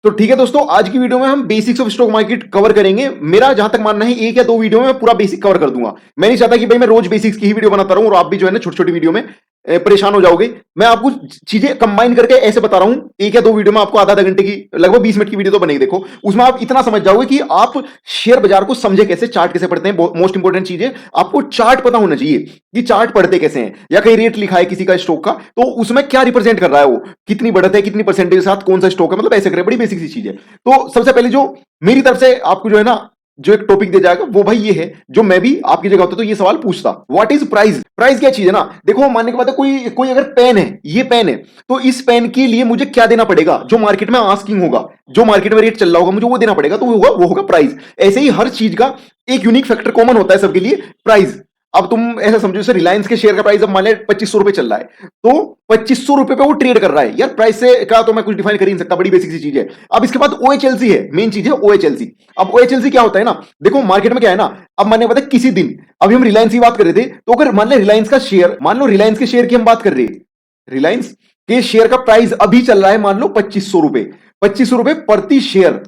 तो ठीक है दोस्तों, आज की वीडियो में हम basics of stock market cover करेंगे। मेरा जहां तक मानना है एक या दो वीडियो में मैं पूरा बेसिक कवर कर दूंगा। मैं नहीं चाहता कि भाई मैं रोज बेसिक्स की ही वीडियो बनाता रहूं और आप भी जो है ना छोटी छोटी वीडियो में परेशान हो जाओगे। मैं आपको चीजें कंबाइन करके ऐसे बता रहा हूं, एक या दो वीडियो में आपको आधा आधा घंटे की लगभग 20 मिनट की वीडियो तो बनेगी। देखो उसमें आप इतना समझ जाओगे कि आप शेयर बाजार को समझे कैसे, चार्ट कैसे पढ़ते हैं। मोस्ट इंपॉर्टेंट चीज है आपको चार्ट पता होना चाहिए कि चार्ट पढ़ते कैसे हैं, या कहीं रेट लिखा है किसी का स्टॉक का तो उसमें क्या रिप्रेजेंट कर रहा है, वो कितनी बढ़त है, कितनी परसेंटेज के साथ कौन सा स्टॉक है, मतलब ऐसे करें। बड़ी बेसिक सी चीज है। तो सबसे पहले जो मेरी तरफ से आपको जो है ना जो एक टॉपिक दिया जाएगा वो भाई ये है, जो मैं भी आपकी जगह होता तो ये सवाल पूछता। What is price? प्राइस क्या चीज है ना, देखो मानने के बाद कोई कोई अगर पेन है, ये पेन है, तो इस पेन के लिए मुझे क्या देना पड़ेगा, जो मार्केट में आस्किंग होगा, जो मार्केट में रेट चल रहा होगा, मुझे वो देना पड़ेगा, तो वो होगा प्राइस। ऐसे ही हर चीज का एक यूनिक फैक्टर कॉमन होता है सबके लिए, प्राइस। अब तुम ऐसा समझो जैसे रिलायंस के शेयर का प्राइस अब मान लिया 2500 रुपए चल रहा है, तो 2500 रुपए पे वो ट्रेड कर रहा है। यार प्राइस से का तो मैं कुछ डिफाइन कर ही नहीं सकता, बड़ी बेसिक सी चीज है। अब इसके बाद ओएचएलसी है, मेन चीज है ओएचएलसी। अब ओएचएलसी क्या होता है ना, देखो मार्केट में क्या है ना, अब मैंने पता किसी दिन अभी हम रिलायंस की बात कर रहे थे, तो अगर मान लो रिलायंस का शेयर, मान लो रिलायंस के शेयर की हम बात कर रहे हैं, रिलायंस के शेयर का प्राइस अभी चल रहा है मान लो 2500 रुपए, 2500 रुपए प्रति शेयर।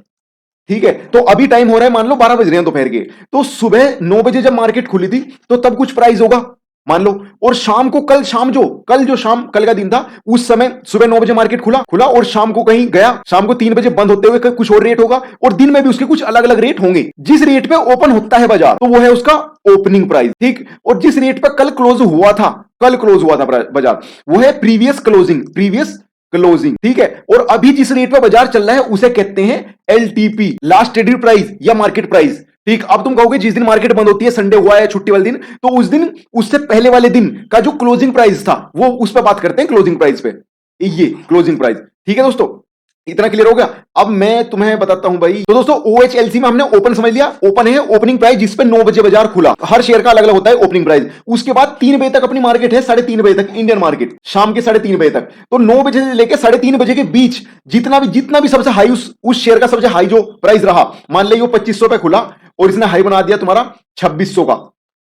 ठीक है, तो अभी टाइम हो रहा है मान लो 12 बज रहे हैं दोपहर के, तो सुबह 9 बजे जब मार्केट खुली थी तो तब कुछ प्राइस होगा मान लो, और शाम को कल शाम कल का दिन था, उस समय सुबह 9 बजे मार्केट खुला और शाम को कहीं गया, शाम को 3 बजे बंद होते हुए कुछ और रेट होगा, और दिन में भी उसके कुछ अलग अलग रेट होंगे। जिस रेट पे ओपन होता है बाजार तो वो है उसका ओपनिंग प्राइस, ठीक। और जिस रेट पे कल क्लोज हुआ था बाजार, वो है प्रीवियस क्लोजिंग, ठीक है। और अभी जिस रेट पे बाजार चल रहा है उसे कहते हैं एलटीपी, लास्ट ट्रेडेड प्राइस या मार्केट प्राइस, ठीक। अब तुम कहोगे जिस दिन मार्केट बंद होती है, संडे हुआ है, छुट्टी वाले दिन, तो उस दिन उससे पहले वाले दिन का जो क्लोजिंग प्राइस था वो उस पर बात करते हैं, क्लोजिंग प्राइस पे, ये क्लोजिंग प्राइस, ठीक है दोस्तों। इतना क्लियर हो गया। अब मैं तुम्हें बताता हूं भाई, तो दोस्तों ओएचएलसी में हमने ओपन समझ लिया, ओपन है ओपनिंग प्राइस जिस पे 9 बजे बाजार खुला, हर शेयर का अलग अलग होता है ओपनिंग प्राइस। उसके बाद 3 बजे तक अपनी मार्केट है, 3:30 बजे तक इंडियन मार्केट, शाम के 3:30 बजे तक। तो 9 बजे से लेकर 3:30 बजे के बीच जितना भी सबसे हाई उस शेयर का सबसे हाई जो प्राइस रहा, मान लीजिए वो 2500 पे खुला और इसने हाई बना दिया तुम्हारा 2600 का,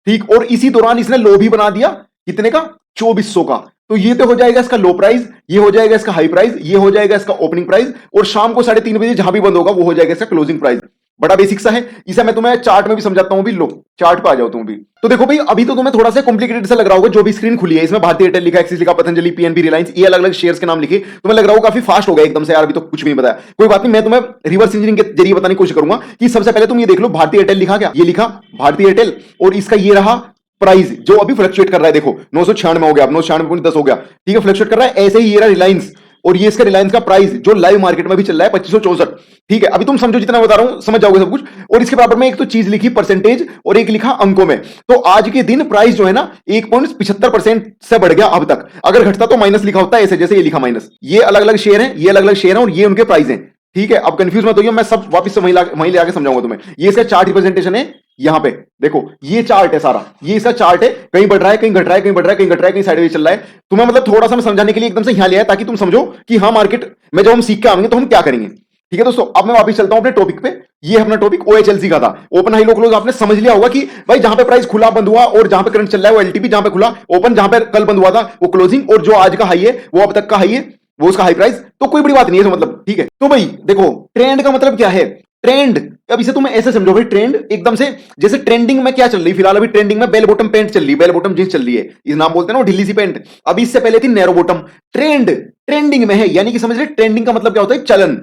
ठीक। और इसी दौरान इसने लो भी बना दिया कितने का, 2400 का। तो ये तो हो जाएगा इसका लो प्राइस, ये हो जाएगा इसका हाई प्राइस, ये हो जाएगा इसका ओपनिंग प्राइस, और शाम को 3:30 बजे जहां भी बंद होगा वो हो जाएगा इसका क्लोजिंग प्राइस। बड़ा बेसिक सा है, इसे मैं तुम्हें चार्ट में भी समझाता हूं भी। लो चार्ट पे आ जाओ तुम भी। तो देखो भाई, अभी तो तुम्हें थोड़ा सा कॉम्प्लिकेटेड सा लग रहा होगा, जो भी स्क्रीन खुली है इसमें भारतीय एयरटेल लिखा, एक्सिस लिखा, पतंजलि, पीएनबी, रिलायंस, ये अलग अलग शेयर्स के नाम लिखे, तुम्हें लग रहा होगा काफी फास्ट हो गया एकदम से यार, अभी तो कुछ भी नहीं बताया। कोई बात नहीं, मैं तुम्हें रिवर्स इंजीनियरिंग के जरिए बताने की कोशिश करूंगा कि सबसे पहले तुम ये देख लो, भारतीय एयरटेल लिखा, क्या ये लिखा भारतीय एयरटेल, और इसका ये रहा प्राइस जो अभी फ्लक्चुएट कर रहा है, देखो 996 हो गया, अब 996.10 हो गया, ठीक है, फ्लक्चुएट कर रहा है। ऐसे ही ये रहा रिलायंस, और ये इसका रिलायंस का प्राइस जो लाइव मार्केट में भी चल रहा है 2564, ठीक है। अभी तुम समझो, जितना बता रहा हूं समझ जाओगे सब कुछ। और इसके बराबर में एक तो चीज लिखी परसेंटेज और एक लिखा अंकों में। तो आज के दिन प्राइस जो है ना 1.75% से बढ़ गया अब तक, अगर घटता तो माइनस लिखा होता है ऐसे, जैसे ये लिखा माइनस। ये अलग अलग शेयर है, ये अलग अलग शेयर है, और ये उनके प्राइस हैं, ठीक है। अब कंफ्यूज मत होइए, मैं सब वापस से वहीं ले आके समझाऊंगा तुम्हें। ये इसका चार्ट रिप्रेजेंटेशन है, यहां पे देखो ये चार्ट है सारा, ये इसका चार्ट है, कहीं बढ़ रहा है, कहीं घट रहा है, कहीं बढ़ रहा है, कहीं घट रहा है, कहीं साइडवेज चल रहा है। तुम्हें मतलब थोड़ा सा मैं समझाने के लिए एकदम से यहां ले आया, ताकि तुम समझो कि हाँ मार्केट में जब हम सीख के आएंगे तो हम क्या करेंगे, ठीक है दोस्तों। अब मैं वापस चलता हूं अपने टॉपिक पे। ये अपना टॉपिक ओएचएलसी का था, ओपन हाई लो क्लोज। आपने समझ लिया होगा कि भाई जहां पे प्राइस खुला बंद हुआ और जहां पे करंट चल रहा है वो एलटीपी, जहां पे खुला ओपन, जहां पे कल बंद हुआ था वो क्लोजिंग, और जो आज का हाई है वो अब तक का हाई है, वो उसका हाई प्राइस। तो कोई बड़ी बात नहीं है मतलब, ठीक है। तो भाई देखो ट्रेंड का मतलब क्या है, ट्रेंड, अब इसे तुम ऐसे समझो भाई, ट्रेंड एकदम से जैसे ट्रेंडिंग में क्या चल रही, फिलहाल अभी ट्रेंडिंग में बेल बॉटम पैंट चल रही है, बेल बॉटम जींस चल रही है, इस नाम बोलते हैं ना, ढीली सी पैंट। अभी इससे पहले थी नैरो बॉटम। ट्रेंड ट्रेंडिंग में है, यानी कि समझ रहे, ट्रेंडिंग का मतलब क्या होता है, चलन।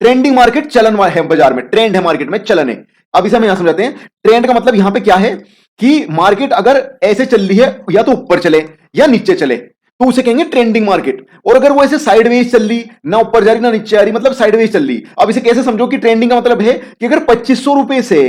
ट्रेंडिंग मार्केट चलन है बाजार में, ट्रेंड है मार्केट में, चलन है। अब इसे हम यहां समझाते हैं। ट्रेंड का मतलब यहां पे क्या है कि मार्केट अगर ऐसे चल रही है, या तो ऊपर चले या नीचे चले, तो उसे कहेंगे ट्रेंडिंग मार्केट। और अगर वो ऐसे साइडवेज चल रही, ना ऊपर जा रही ना नीचे आ रही, मतलब साइडवेज चल रही। अब इसे कैसे समझो कि ट्रेंडिंग का मतलब है कि अगर 2500 रुपए से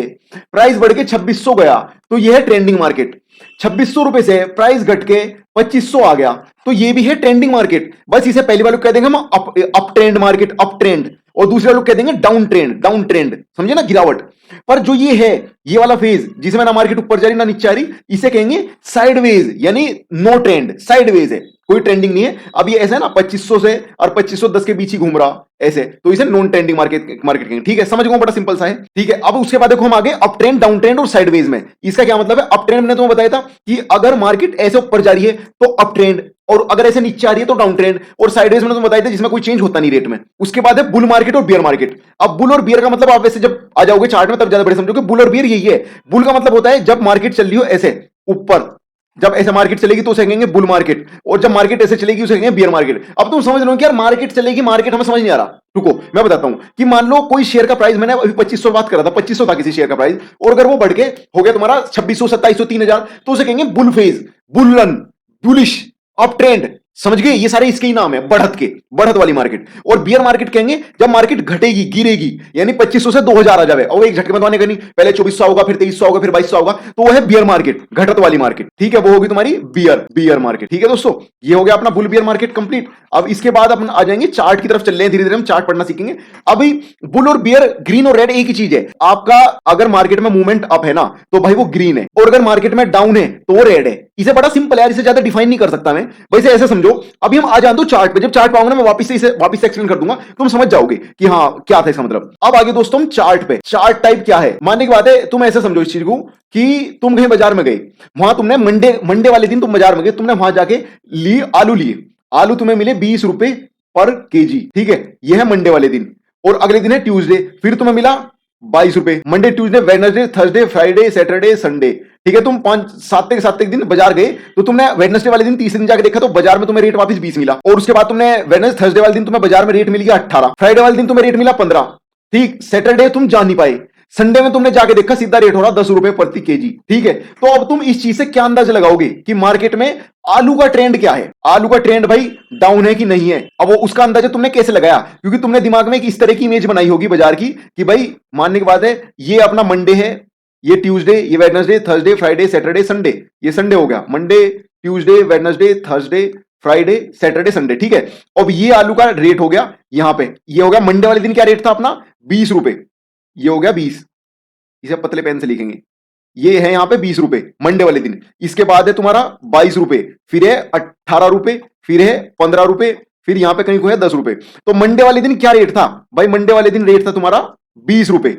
प्राइस बढ़ के 2600 गया तो यह है ट्रेंडिंग मार्केट। 2600 रुपए से प्राइस घट के 2500 आ गया तो यह भी है ट्रेंडिंग मार्केट। बस इसे पहले वालों कह देंगे हम up trend market, up trend, और दूसरे लोग कह देंगे डाउन ट्रेंड, समझे ना, गिरावट। पर जो ये है, ये वाला फेज जिसमें ना मार्केट ऊपर जा रही ना नीचे आ रही, इसे कहेंगे साइडवेज, यानी नो ट्रेंड, साइडवेज है, कोई ट्रेंडिंग नहीं है। अब ये ऐसा है ना 2500 से और 2510 के बीच ही घूम रहा ऐसे, तो इसे नॉन ट्रेंडिंग मार्केट कहेंगे, ठीक है। समझ गए, बड़ा सिंपल सा है, ठीक है। अब उसके बाद देखो हम आगे अप ट्रेंड, डाउन ट्रेंड और साइडवेज में। इसका क्या मतलब है, अप ट्रेंड मैंने तुम्हें बताया था कि अगर मार्केट ऐसे ऊपर जा रही है तो अप ट्रेंड, और अगर ऐसे नीचे आ रही है तो डाउन ट्रेंड, और साइडवेज मैंने तुम्हें बताया था जिसमें कोई चेंज होता नहीं रेट में। उसके बाद है बुल मार्केट और बियर मार्केट। अब बुल और बियर का मतलब आप वैसे जब आ जाओगे चार्ट में तब ज्यादा बड़े समझोगे। बुल और बियर यही है। बुल का मतलब होता है जब मार्केट चल रही हो ऐसे ऊपर, जब ऐसे मार्केट चलेगी तो उसे कहेंगे बुल मार्केट, और जब मार्केट ऐसे चलेगी उसे कहेंगे बियर मार्केट। अब तुम समझ रहे हो कि यार मार्केट चलेगी, मार्केट हमें समझ नहीं आ रहा। रुको मैं बताता हूं कि मान लो कोई शेयर का प्राइस, मैंने अभी 2500 बात करा था, 2500 था किसी शेयर का प्राइस, और अगर वो बढ़ के हो गया तुम्हारा 2600, 2700, 3000, तो उसे कहेंगे bull phase, bull run, bullish, up trend. समझ गए? ये सारे इसके ही नाम है, बढ़त के, बढ़त वाली मार्केट। और बियर मार्केट कहेंगे जब मार्केट घटेगी, गिरेगी, यानी 2500 से 2000 आ जाए और एक झटके में तो आने का नहीं, पहले 2400 होगा, फिर 2300 होगा, फिर 2200 होगा, तो वो है बियर मार्केट, घटत वाली मार्केट। ठीक है, वो होगी तुम्हारी बियर मार्केट। ठीक है दोस्तों, ये हो गया अपना बुल बियर मार्केट कंप्लीट। अब इसके बाद अपन आ जाएंगे चार्ट की तरफ, चल रहे हैं धीरे धीरे, हम चार्ट पढ़ना सीखेंगे। अभी बुल और बियर, ग्रीन और रेड एक ही चीज है। आपका अगर मार्केट में मूवमेंट अप है ना तो भाई वो ग्रीन है, और अगर मार्केट में डाउन है तो वो रेड है। इसे बड़ा सिंपल है, इसे ज्यादा डिफाइन नहीं कर सकता मैं, वैसे ऐसे समझो। अभी हम आ जान दो चार्ट पे, जब चार्ट पाऊंगा ना मैं वापस से एक्सप्लेन कर दूंगा, तुम समझ जाओगे कि हाँ क्या था इसका मतलब। अब आगे दोस्तों हम चार्ट पे, चार्ट टाइप क्या है मानने की बात है। तुम ऐसे समझो इस चीज को कि तुम कहीं बाजार में गए, वहां तुमने मंडे वाले दिन तुम बाजार में गए, तुमने वहां जाके आलू लिए, आलू तुम्हें मिले 20 रुपए पर केजी। ठीक है, यह है मंडे वाले दिन। और अगले दिन है ट्यूसडे, फिर तुम्हें मिला 22 रुपए। Monday, Tuesday, Wednesday, Thursday, Friday, Saturday, Sunday. ठीक है, तुम 5 7 दिन बाजार गए, तो तुमने वेडनेसडे वाले दिन, तीसरे दिन जाके देखा तो बाजार में तुम्हें रेट वापस 20 मिला। और उसके बाद तुमने वेडनेसडे, थर्सडे वाले दिन तुम्हें बाजार में रेट मिल गया 18, फ्राइडे वाले दिन तुम्हें रेट मिला 15। ठीक, सैटरडे तुम जा नहीं पाए, संडे में तुमने जाके देखा सीधा रेट हो रहा 10 रुपए प्रति केजी। ठीक है, तो अब तुम इस चीज से क्या अंदाजा लगाओगे कि मार्केट में आलू का ट्रेंड क्या है। आलू का ट्रेंड भाई डाउन है कि नहीं है। अब वो उसका अंदाजा तुमने कैसे लगाया, क्योंकि तुमने दिमाग में एक इस तरह की इमेज बनाई होगी बाजार की कि भाई मानने की बात है ये अपना मंडे है, ये ट्यूसडे, ये Wednesday, Thursday, Friday, Saturday, Sunday, ये संडे हो गया। Monday, Tuesday, Wednesday, Thursday, Friday, Saturday, Sunday. ठीक है, अब ये आलू का रेट हो गया यहां पे, ये हो गया मंडे वाले दिन क्या रेट था अपना 20 रुपए, ये हो गया 20, इसे पतले पेन से लिखेंगे, ये है यहां पे 20 रुपए मंडे वाले दिन। इसके बाद है तुम्हारा 22 रुपए, फिर है 18 रुपए, फिर है 15 रुपए, फिर यहां पे कहीं को है 10 रुपए। तो मंडे वाले दिन क्या रेट था भाई, मंडे वाले दिन रेट था तुम्हारा 20 रुपए,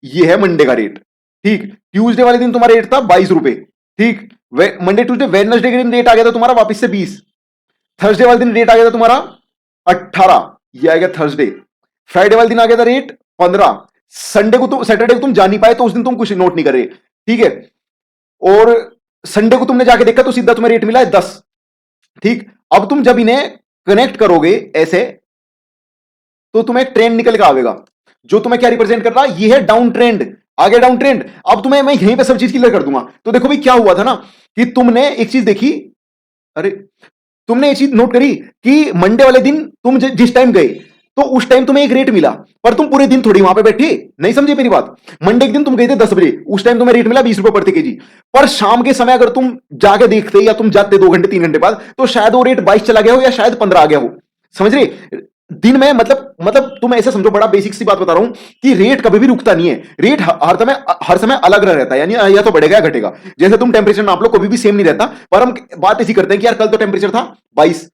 ये है मंडे का रेट। ठीक, ट्यूसडे वाले दिन तुम्हारा रेट था 22 रुपए। ठीक, मंडे, ट्यूसडे, वेडनेसडे के दिन रेट आ गया था तुम्हारा वापस से 20, थर्सडे वाले दिन रेट आ गया था तुम्हारा 18, ये आ गया थर्सडे, फ्राइडे वाले दिन आ गया था रेट 15, संडे को तुम, सैटरडे को तुम जा नहीं पाए तो उस दिन तुम कुछ नोट नहीं कर रहे। ठीक है, और संडे को तुमने जाके देखा तो सीधा तुम्हें रेट मिला है 10। ठीक, अब तुम जब इन्हें कनेक्ट करोगे ऐसे तो तुम्हें एक ट्रेंड निकल के आएगा जो तुम्हें क्या रिप्रेजेंट कर रहा है, ये है डाउन ट्रेंड, आगे डाउन ट्रेंड। अब तुम्हें मैं यहीं पे सब चीज क्लियर कर दूंगा। तो देखो भाई क्या हुआ था ना कि तुमने एक चीज देखी, अरे तुमने एक चीज नोट करी कि मंडे वाले दिन तुम जिस टाइम गए तो उस टाइम तुम्हें एक रेट मिला, पर तुम पूरे दिन थोड़ी वहां पे बैठे, नहीं समझे मेरी बात। मंडे के दिन तुम गए थे 10 बजे, उस टाइम तुम्हें रेट मिला 20 रुपए प्रति केजी, पर शाम के समय अगर तुम जाके देखते या तुम जाते 2 घंटे 3 घंटे बाद तो शायद वो रेट 22 चला गया हो या शायद 15 आ गया हो। समझ रहे? दिन में मतलब तुम ऐसे समझो, बड़ा बेसिक सी बात बता रहा हूं कि रेट कभी भी रुकता नहीं है, रेट हर समय अलग रहता है, यानी या तो बढ़ेगा या घटेगा। जैसे तुम टेम्परेचर नाप लो, कभी भी सेम नहीं रहता, पर हम बात ऐसी करते हैं कि यार कल तो टेम्परेचर था 22,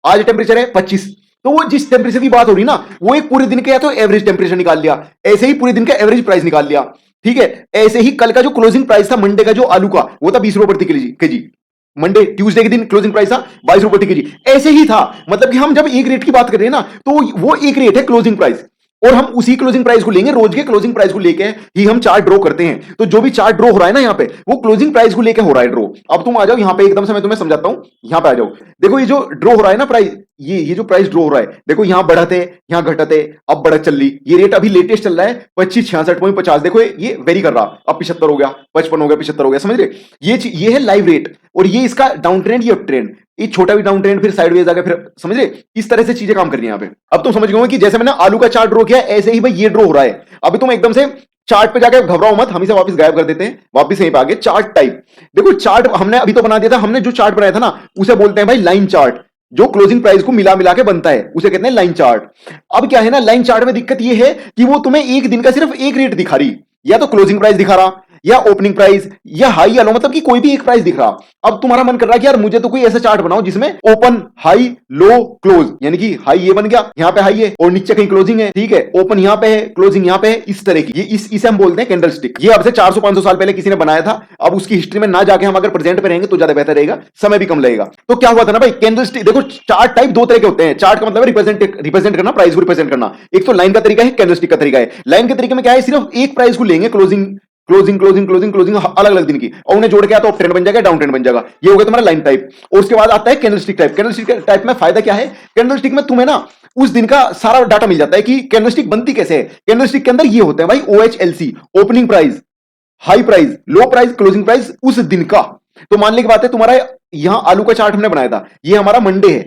आज टेम्परेचर है 25, तो वो जिस टेम्परेचर की बात हो रही ना वो एक पूरे दिन का या तो एवरेज टेम्परेचर निकाल लिया, ऐसे ही पूरे दिन का एवरेज प्राइस निकाल लिया। ठीक है, ऐसे ही कल का जो क्लोजिंग प्राइस था मंडे का जो आलू का, वो था 20 रुपए प्रति केजी। मंडे, ट्यूसडे के दिन क्लोजिंग प्राइस था 22 रुपए प्रति केजी, ऐसे ही था। मतलब कि हम जब एक रेट की बात कर रहे हैं ना तो वो एक रेट है क्लोजिंग प्राइस, और हम उसी क्लोजिंग प्राइस को लेंगे, रोज के क्लोजिंग प्राइस को लेके ही हम चार्ट ड्रॉ करते हैं। तो जो भी चार्ट ड्रॉ हो रहा है ना यहाँ पे, वो क्लोजिंग प्राइस को लेके हो रहा है ड्रॉ। अब तुम आ जाओ यहाँ पे, एकदम से मैं तुम्हें समझाता हूं, यहाँ पे आ जाओ। देखो ये जो ड्रॉ हो रहा है ना प्राइस, ये जो प्राइस ड्रॉ हो रहा है, देखो यहाँ बढ़त है, यहाँ घटत है, अब बढ़त चल रही, ये रेट अभी लेटेस्ट चल रहा है 2566.50। देखो ये वेरी कर रहा, अब 75 हो गया, 55 हो गया, 75 हो गया। समझ रहे? ये है लाइव रेट, और ये इसका डाउन ट्रेंड, ये अप ट्रेंड, ये छोटा भी डाउन ट्रेंड, फिर साइडवेज आ गया, फिर समझ रहे? इस तरह से चीजें काम कर रही है यहाँ पे। अब तुम समझ गए कि जैसे मैंने आलू का चार्ट ड्रॉ किया ऐसे ही भाई ये ड्रॉ हो रहा है। अभी तुम एकदम से चार्ट पे जाके घबराओ मत, हम इसे वापस गायब कर देते हैं, वापस यहीं पे आगे चार्ट टाइप। देखो चार्ट हमने अभी तो बना दिया था, हमने जो चार्ट बनाया था ना उसे बोलते हैं भाई लाइन चार्ट, जो क्लोजिंग प्राइस को मिला मिला के बनता है उसे कहते हैं लाइन चार्ट। अब क्या है ना, लाइन चार्ट में दिक्कत ये है कि वो तुम्हें एक दिन का सिर्फ एक रेट दिखा रही, या तो क्लोजिंग प्राइस दिखा रहा, या ओपनिंग प्राइस या हाई या लो, मतलब कि कोई भी एक प्राइस दिख रहा। अब तुम्हारा मन कर रहा है कि यार मुझे तो कोई ऐसा चार्ट बनाओ जिसमें ओपन हाई लो क्लोज, यानी कि हाई ये बन गया, यहाँ पे हाई है और नीचे कहीं क्लोजिंग है, ठीक है, ओपन यहाँ पे है क्लोजिंग यहाँ पे है, इस तरह की, ये इसे हम बोलते हैं कैंडलस्टिक। ये अब से 400-500 साल पहले किसी ने बनाया था। अब उसकी हिस्ट्री में ना जाके हम अगर प्रेजेंट पे रहेंगे तो ज्यादा बेहतर रहेगा, समय भी कम लगेगा। तो क्या हुआ था ना भाई, कैंडलस्टिक देखो, चार्ट टाइप दो तरह के होते हैं। चार्ट का मतलब रिप्रेजेंट करना, प्राइस को रिप्रेजेंट करना। एक तो लाइन का तरीका है, कैंडलस्टिक का तरीका है। लाइन के तरीके में क्या है, सिर्फ एक प्राइस को लेंगे, closing closing closing closing closing अलग अलग दिन की, और उन्हें जोड़ के तो ट्रेंड बन जाएगा, डाउन ट्रेंड बन जाएगा। ये हो गया तुम्हारा लाइन टाइप। और उसके बाद आता है कैंडलस्टिक टाइप। कैंडलस्टिक टाइप में फायदा क्या है, कैंडलस्टिक में तुम्हें ना उस दिन का सारा डाटा मिल जाता है कि कैंडलस्टिक बनती कैसे है। कैंडलस्टिक के अंदर ये होते हैं भाई, OHLC, opening price, high price, लो प्राइस, क्लोजिंग प्राइस उस दिन का। तो मान ली की बात है, तुम्हारा यहां आलू का चार्ट हमने बनाया था, ये हमारा मंडे है,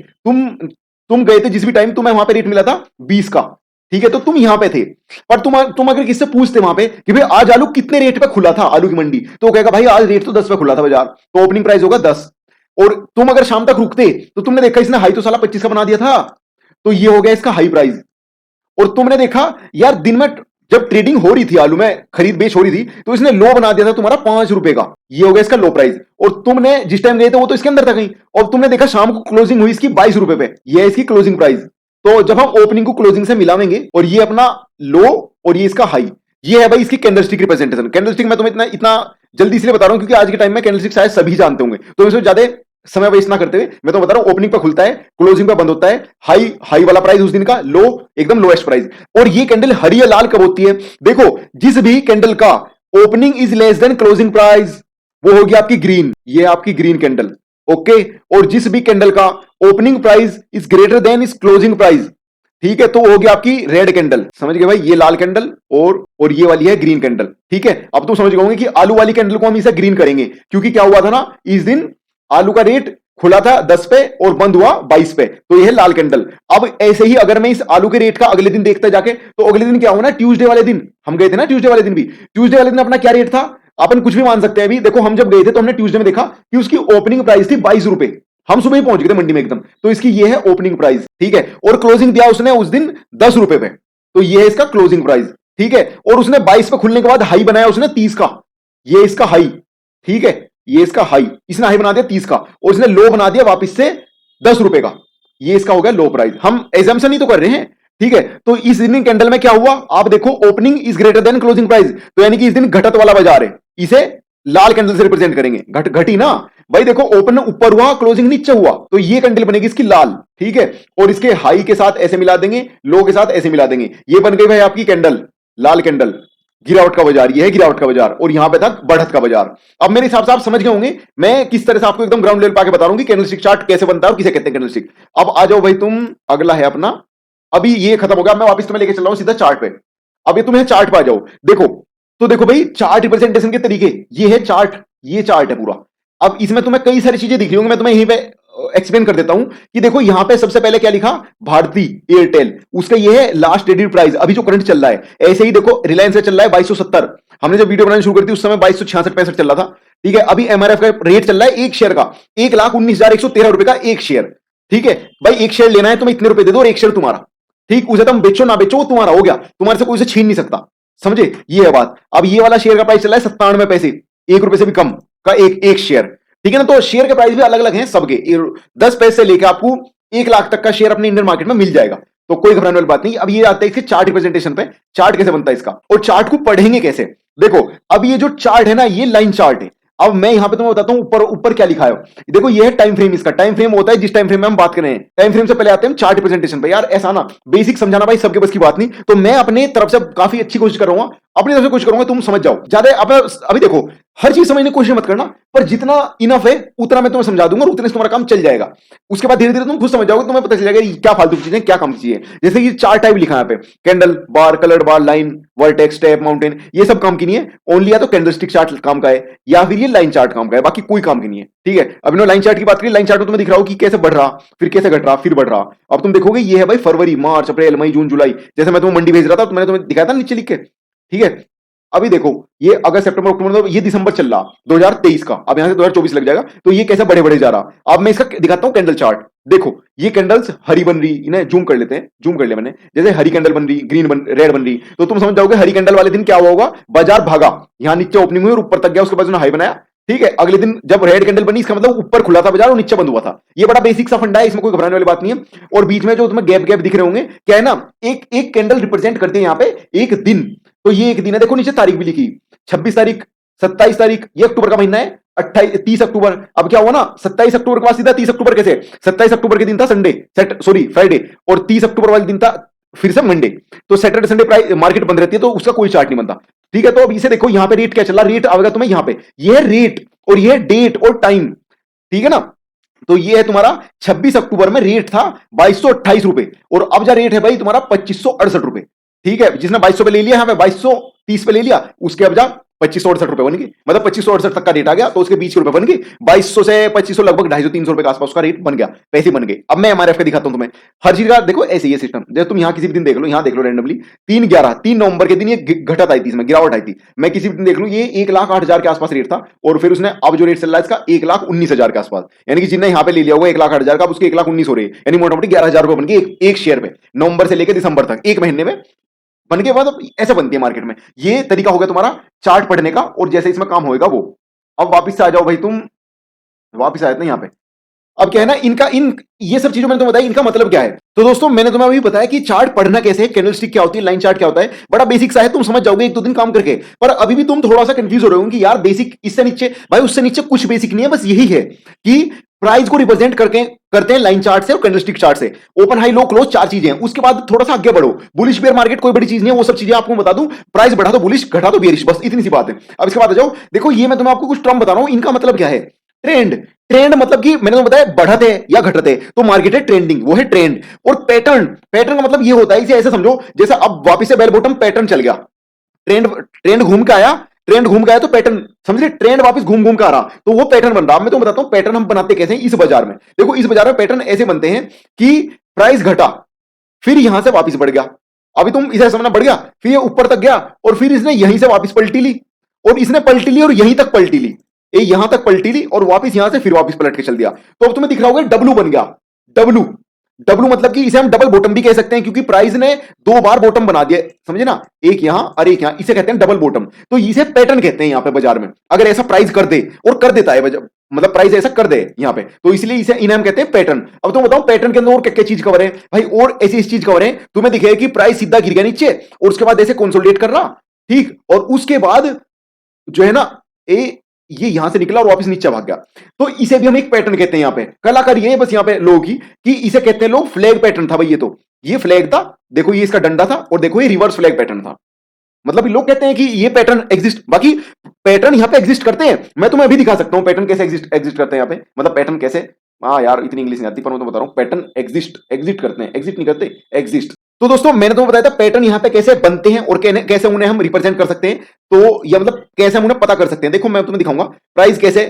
तुम गए थे जिस भी टाइम, तुम्हें वहां पे रेट मिला था 20 का, ठीक है, तो तुम यहां पे थे। पर तुम अगर किससे पूछते वहां पे कि भाई आज आलू कितने रेट पे खुला था, आलू की मंडी, तो कहेगा भाई आज रेट तो 10 पे खुला था बाजार, तो ओपनिंग प्राइस होगा 10। और तुम अगर शाम तक रुकते तो तुमने देखा इसने हाई तो साला 25 का बना दिया था, तो ये हो गया इसका हाई प्राइस। और तुमने देखा यार दिन में जब ट्रेडिंग हो रही थी, आलू में खरीद बेच हो रही थी, तो इसने लो बना दिया था तुम्हारा 5 रुपए का, ये हो गया इसका लो प्राइस। और तुमने जिस टाइम गए थे वो तो इसके अंदर था कहीं, और तुमने देखा शाम को क्लोजिंग हुई इसकी 22 रुपए पे, ये है इसकी क्लोजिंग प्राइस। तो जब हम ओपनिंग को क्लोजिंग से मिलावेंगे, और ये अपना लो और ये इसका हाई, ये है भाई इसकी कैंडलस्टिक रिप्रेजेंटेशन। कैंडलस्टिक मैं तुम्हें इतना जल्दी इसलिए बता रहा हूं क्योंकि आज के टाइम में कैंडलस्टिक शायद सभी जानते होंगे, तो इसमें ज्यादा समय वेस्ट ना करते हुए मैं तो बता रहा हूं, ओपनिंग पर खुलता है, क्लोजिंग पर बंद होता है, हाई हाई वाला प्राइस उस दिन का, लो एकदम लोएस्ट प्राइस। और ये कैंडल हरी या लाल कब होती है, देखो जिस भी कैंडल का opening is less than closing price, वो होगी आपकी ग्रीन, ये आपकी ग्रीन कैंडल, ओके। और जिस भी कैंडल का opening price is greater than is closing price, ठीक है, तो वो होगी आपकी रेड कैंडल। समझ गए भाई, ये लाल कैंडल और ये वाली है ग्रीन कैंडल, ठीक है। अब तुम समझ गए कि आलू वाली कैंडल को हम इसे ग्रीन करेंगे, क्योंकि क्या हुआ था ना, इस दिन आलू का रेट खुला था 10 पे और बंद हुआ 22 पे, तो यह है लाल कैंडल। अब ऐसे ही अगर मैं इस आलू के रेट का अगले दिन देखता जाके, तो अगले दिन क्या हुआ ना, ट्यूसडे वाले दिन हम गए थे ना, ट्यूसडे वाले दिन भी, ट्यूसडे वाले दिन अपना क्या रेट था, अपन कुछ भी मान सकते हैं। अभी देखो हम जब गए थे तो हमने ट्यूसडे में देखा कि उसकी ओपनिंग प्राइस थी 22 रुपए, हम सुबह ही पहुंच गए थे मंडी में एकदम, तो इसकी ये है ओपनिंग प्राइस, ठीक है। और क्लोजिंग दिया उसने उस दिन 10 रुपए पे, तो ये है इसका क्लोजिंग प्राइस, ठीक है। और उसने 22 पे खुलने के बाद हाई बनाया उसने 30 का, ये इसका हाई, ठीक है, ये इसका हाई, इसने हाई बना दिया 30 का, और इसने लो बना दिया वापस से 10 रुपए का, ये इसका हो गया लो प्राइस। हम एजम्पशन ही तो कर रहे हैं, ठीक है। तो इस दिन कैंडल में क्या हुआ, आप देखो opening is greater than closing price, तो यानी कि इस दिन घटत वाला बाजार है, इसे लाल कैंडल से रिप्रेजेंट करेंगे। घटी ना भाई, देखो ओपन ऊपर हुआ क्लोजिंग नीचे हुआ, तो ये कैंडल बनेगी इसकी लाल, ठीक है। और इसके हाई के साथ ऐसे मिला देंगे, लो के साथ ऐसे मिला देंगे, ये बन गई भाई आपकी कैंडल लाल कैंडल, गिरावट का बाजार, ये है गिरावट का बाजार, और यहां पे था बढ़त का बाजार। अब मेरे हिसाब से आप समझ गए होंगे मैं किस तरह से आपको एकदम ग्राउंड लेवल पे आके बता रहा हूं कि कैंडलस्टिक चार्ट कैसे बनता है और किसे कहते हैं कैंडलस्टिक। अब आ जाओ भाई तुम, अगला है अपना, अभी ये खत्म हो गया, मैं वापस तुम्हें लेके चल रहा हूं सीधा चार्ट पे। अब ये तुम्हें चार्ट पे आ जाओ, देखो तो देखो भाई चार्ट रिप्रेजेंटेशन के तरीके, ये है चार्ट, ये चार्ट है पूरा। अब इसमें तुम्हें कई सारी चीजें दिख रही होंगी, मैं तुम्हें यहीं पे एक्सप्लेन कर देता हूं कि देखो यहां पे सबसे पहले क्या लिखा, भारती एयरटेल, उसका ये है लास्ट ट्रेडेड प्राइस, अभी जो करंट चल रहा है। ऐसे ही देखो रिलायंस का चल रहा है 2270, हमने जब वीडियो बनानी शुरू कर दी उस समय 2266-65 चल रहा था, ठीक है। अभी एमआरएफ का रेट चल रहा है एक शेयर का 1,19,113 रुपए का एक शेयर, ठीक है भाई। एक शेयर लेना है तुम्हें इतने रुपए दे दो और एक शेयर तुम्हारा, ठीक, उसे तुम बेचो ना बेचो वो तुम्हारा हो गया, तुम्हारे से कोई उसे छीन नहीं सकता, समझे, ये है बात। अब ये वाला शेयर का प्राइस चल रहा है 97 पैसे, 1 रुपए से भी कम का एक शेयर, ठीक है ना। तो शेयर के प्राइस भी अलग अलग हैं सबके, 10 पैसे लेकर आपको 1 लाख तक का शेयर अपने इंडियन मार्केट में मिल जाएगा, तो कोई घबराने वाली बात नहीं। अब ये आते हैं इसके चार्ट रिप्रेजेंटेशन पे, चार्ट कैसे बनता है इसका, और चार्ट को पढ़ेंगे कैसे। देखो अब ये जो चार्ट है ना, ये लाइन चार्ट है। अब मैं यहां पे तुम्हें बताता हूं ऊपर ऊपर क्या लिखा है, देखो ये है टाइम फ्रेम, इसका टाइम फ्रेम होता है जिस टाइम फ्रेम में हम बात कर रहे हैं। टाइम फ्रेम से पहले आते हैं हम चार्ट रिप्रेजेंटेशन पे। यार ऐसा ना बेसिक समझाना भाई सबके बस की बात नहीं, तो मैं अपने तरफ से काफी अच्छी कोशिश कर रहा हूं, अपनी तरफ से कोशिश करूंगा तुम समझ जाओ ज्यादा। अभी देखो हर चीज समझने की कोशिश मत करना, पर जितना इनफ है उतना मैं तुम्हें समझा दूंगा और उतने से तुम्हारा काम चल जाएगा। उसके बाद धीरे धीरे तुम खुद समझ जाओगे, तुम्हें पता चल जाएगा क्या फालतू की चीजें क्या काम की चीजें। जैसे कि चार टाइप लिखा है यहाँ पे, कैंडल, बार, कलर्ड बार, लाइन, वर्टेक्स, स्टेप, माउंटेन, ये सब काम की नहीं है। ओनली या तो कैंडलस्टिक चार्ट काम का है या फिर ये लाइन चार्ट काम का है, बाकी कोई काम की नहीं है, ठीक है। अब लाइन चार्ट की बात करें, लाइन चार्ट में तुम्हें दिख रहा हो कि कैसे बढ़ रहा, फिर कैसे घट रहा, फिर बढ़ रहा। अब तुम देखोगे ये है भाई फरवरी, मार्च, अप्रैल, मई, जून, जुलाई, जैसे मैं तुम्हें मंडी भेज रहा था तो मैंने तुम्हें दिखाया था नीचे लिख के, ठीक है। अभी देखो ये अगस्त सितंबर अक्टूबर मतलब ये दिसंबर चल रहा 2023 का, अब यहां से 2024 लग जाएगा, तो ये कैसे बढ़े बढ़े जा रहा। अब मैं इसका दिखाता हूं कैंडल चार्ट। देखो ये कैंडल्स हरी बन रही, इन्हें जूम कर लेते हैं, जूम कर लिया मैंने, जैसे हरी कैंडल बन रही, ग्रीन बन, रेड बन रही, तो तुम समझ जाओगे हरी कैंडल वाले दिन क्या हुआ होगा, बाजार भागा, यहां नीचे ओपनिंग हुई और ऊपर तक गया, उसके बाद हाई बनाया, ठीक है। अगले दिन जब रेड कैंडल बनी इसका मतलब ऊपर खुला था बाजार और नीचे बंद हुआ था। ये बड़ा बेसिक सा फंडा है, इसमें कोई घबराने वाली बात नहीं है। और बीच में जो तुम्हें गैप गैप दिख रहे होंगे, क्या है ना, एक एक कैंडल रिप्रेजेंट करते हैं यहाँ पे एक दिन, तो ये एक दिन है, देखो नीचे तारीख भी लिखी, 26 तारीख, 27 तारीख, ये अक्टूबर का महीना है, 28 30 अक्टूबर। अब क्या हुआ ना, 27 अक्टूबर के बाद सीधा 30 अक्टूबर कैसे, 27 अक्टूबर के दिन था संडे, सॉरी फ्राइडे, और 30 अक्टूबर वाले दिन था फिर से मंडे, तो सैटरडे संडे प्राइस मार्केट बंद रहती है, तो उसका कोई चार्ट नहीं बनता, ठीक है। तो अब इसे देखो यहाँ पे रेट क्या चल रहा, रेट आएगा तुम्हें यहाँ पे, ये रेट और ये डेट और टाइम, ठीक है ना। तो ये है तुम्हारा 26 अक्टूबर में रेट था 2228 रुपए, और अब जा रेट है भाई तुम्हारा 2568 रुपए, ठीक है। जिसने 2200 पे ले लिया, यहाँ पे 2230 पे ले लिया, उसके अब जा 2568 रुपए बन गए, मतलब 2568 तक का रेट आ गया, तो उसके बीच के रुपए बन गए, 2200 से 2500 लगभग 250-300 रुपए के आसपास का रेट बन गया, पैसे बन गए। अब मैं एमआरएफ का दिखाता हूं तुम्हें, हर चीज का देखो ऐसे ये सिस्टम, जैसे तुम यहां किसी भी दिन देख लो, यहां देख लो रैंडमली 3 नवंबर के दिन ये घटत आई थी, इसमें गिरावट आई थी, मैं किसी भी दिन देख लूं ये 1,08,000 के आसपास रेट था, और फिर उसने अब जो रेट चल रहा है इसका 1,19,000 के आसपास, यानी कि जिसने यहां पे ले लिया होगा 1,08,000 का, उसके 1,19,000 हो रहे, यानी मोटा मोटी 11,000 रुपए बन गए एक शेयर पे, नवंबर से लेकर दिसंबर तक, एक महीने में बन के बाद ऐसे बनती है मार्केट में। ये तरीका हो गया तुम्हारा चार्ट पढ़ने का, और जैसे इसमें काम होएगा वो। अब वापस से आ जाओ भाई, तुम वापस आए थे यहाँ पे। अब क्या है ना, इनका ये सब चीजों मैंने तुम्हें बताया, इनका मतलब क्या है। तो दोस्तों मैंने तुम्हें अभी बताया कि चार्ट पढ़ना कैसे है, कैंडलस्टिक क्या होती है, लाइन चार्ट क्या होता है, बड़ा बेसिक सा है, तुम समझ जाओगे एक दो दिन काम करके। पर अभी भी तुम थोड़ा सा कंफ्यूज हो रहे हो कि यार बेसिक इससे नीचे, भाई उससे नीचे कुछ बेसिक नहीं है, बस यही है कि प्राइस को रिप्रेजेंट करके करते हैं लाइन चार्ट से और कैंडलस्टिक चार्ट से, ओपन हाई लो क्लोज 4 चीजें हैं। उसके बाद थोड़ा सा आगे बढ़ो, बुलिश बेयर मार्केट कोई बड़ी चीज नहीं है, वो सब चीजें आपको बता दूं, प्राइस बढ़ा तो बुलिश, घटा तो बेरिश, बस इतनी सी बात है। अब इसके बाद आ जाओ, देखो ये मैं तुम्हें आपको कुछ टर्म बता रहा हूं, इनका मतलब क्या है। ट्रेंड, ट्रेंड मतलब कि मैंने तो बताया बढ़त है या घटत है, तो मार्केट है ट्रेंडिंग, वो है ट्रेंड। और पैटर्न, पैटर्न का मतलब ये होता है, इसे ऐसे समझो जैसे अब वापस से बेल बॉटम पैटर्न चल गया, ट्रेंड ट्रेंड घूम के आया, ट्रेंड घूम के आया तो पैटर्न समझ रहे, ट्रेंड वापस घूम घूम के आ रहा, तो वो पैटर्न बन रहा। मैं तो बताता हूं पैटर्न हम बनाते कैसे हैं इस बाजार में। देखो इस बाजार में पैटर्न ऐसे बनते हैं कि प्राइस घटा, फिर यहां से वापस बढ़ गया, अभी तुम इसे समझना, बढ़ गया, फिर ये ऊपर तक गया, और फिर इसने यहीं से वापस पलटी ली, और इसने पलटी ली और यहीं तक पलटी ली, ये यहां तक पलटी ली और वापस यहां से फिर वापस पलट के चल दिया। तो अब तुम्हें दिख रहा होगा डब्लू बन गया, डब्लू, डब्लू मतलब कि इसे हम डबल बॉटम भी कह सकते हैं, क्योंकि प्राइस ने 2 बार बॉटम बना दिया, समझे ना, एक यहां और एक यहां, इसे कहते हैं डबल बॉटम। तो इसे पैटर्न कहते हैं यहां पे बाजार में, अगर ऐसा प्राइस कर दे, और कर देता है मतलब प्राइस ऐसा कर दे यहां पे, तो इसलिए इसे इन्हें हम कहते हैं पैटर्न। अब तुम बताओ पैटर्न के अंदर और क्या क्या चीज कवर है भाई, और ऐसी चीज कवर है, तुम्हें दिखेगा कि प्राइस सीधा गिर गया नीचे और उसके बाद ऐसे कंसोलिडेट कर रहा, ठीक, और उसके बाद जो है ना ये यहां से निकला और वापस नीचे भाग गया, तो इसे भी हम एक पैटर्न कहते हैं। यहां पे कलाकारी है बस यहां पे लोगों की, कि इसे कहते हैं लोग फ्लैग पैटर्न था भाई, ये फ्लैग था, देखो ये इसका डंडा था, और देखो ये रिवर्स फ्लैग पैटर्न था, मतलब लोग कहते हैं कि ये पैटर्न एग्जिस्ट, बाकी पैटर्न यहां पे एग्जिस्ट करते हैं। मैं तुम्हें अभी दिखा सकता हूं पैटर्न कैसे एग्जिस्ट करते हैं यहां पे, मतलब पैटर्न कैसे, हाँ यार इतनी इंग्लिश नहीं आती, पर मैं तो बता रहा हूं पैटर्न एग्जिस्ट करते हैं, एग्जिट नहीं करते, एग्जिस्ट। तो दोस्तों मैंने तुम्हें बताया था पैटर्न यहां पे कैसे बनते हैं और कैसे उन्हें हम रिप्रेजेंट कर सकते हैं, तो या मतलब कैसे हम उन्हें पता कर सकते हैं। देखो मैं तुम्हें दिखाऊंगा प्राइस कैसे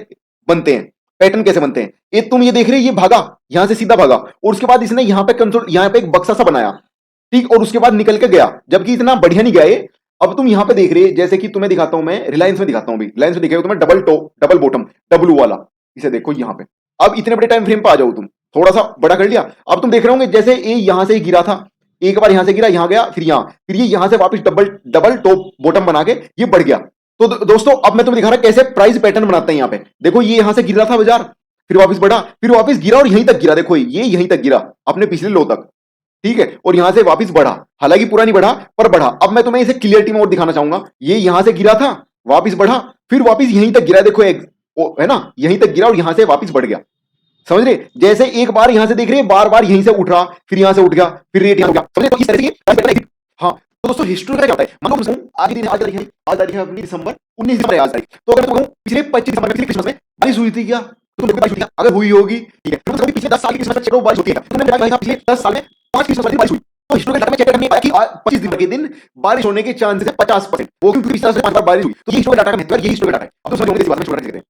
बनते हैं, पैटर्न कैसे बनते हैं। तुम ये देख रहे हो, ये भागा यहां से सीधा भागा, और उसके बाद इसने यहां पे कंट्रोल, यहां पे एक बक्सा सा बनाया, ठीक, और उसके बाद निकल के गया, जबकि इतना बढ़िया नहीं गया ये। अब तुम यहां पे देख रहे, जैसे कि तुम्हें दिखाता हूं मैं, रिलायंस में दिखाता हूं, भी रिलायंस में दिखेगा तुम्हें double top double bottom W वाला, इसे देखो यहां पे। अब इतने बड़े टाइम फ्रेम पे आ जाओ, तुम थोड़ा सा बड़ा कर लिया, अब तुम देख रहे होंगे जैसे ये यहां से गिरा था, एक बार यहां से गिरा, यहां गया, फिर यहां, फिर ये यहां से वापस डबल टॉप बॉटम बना के ये बढ़ गया। तो दोस्तों अब मैं तुम्हें दिखा रहा कैसे प्राइस पैटर्न बनाते हैं। यहां पे देखो ये यहां से गिर रहा था बाजार, फिर वापस बढ़ा, फिर वापस गिरा और यहीं तक गिरा, देखो ये यहीं तक गिरा अपने पिछले लो तक, ठीक है, और यहां से वापस बढ़ा, हालांकि पूरा नहीं बढ़ा पर बढ़ा। अब मैं तुम्हें इसे क्लियरिटी में और दिखाना चाहूंगा, ये यहां से गिरा था, वापस बढ़ा, फिर वापस यहीं तक गिरा, देखो है ना, यहीं तक गिरा और यहां से वापस बढ़ गया, समझ रहे, जैसे एक बार यहां से देख रहे बार बार यहीं से उठ रहा, फिर यहां से उठ गया, फिर रेट यहां हो गया, समझ रहे, तो इस तरह से हाँ। तो दोस्तों हिस्ट्री क्या होता है, मतलब आज दिन आज तारीख है अपनी दिसंबर 19 दिसंबर आज तारीख, तो अगर मैं कहूं पिछले 25 दिसंबर में क्रिसमस में बारिश हुई थी क्या, तो बारिश हुई, अगर हुई होगी ठीक है, तो कभी पिछले 10 साल की क्रिसमस में चलो बारिश होती है, तुमने बताया भाई पिछले 10 साल में 5 क्रिसमस में बारिश हुई, तो हिस्ट्री के डाटा में चेक करने पाया कि 25 दिसंबर के दिन बारिश होने के चांसेस है 50%, वो क्योंकि पिछले 5 बार बारिश हुई, तो ये हिस्ट्री का डाटा का महत्व है, ये हिस्ट्री का डाटा है। अब तो समझ लो इस बात में छोटा करते हैं।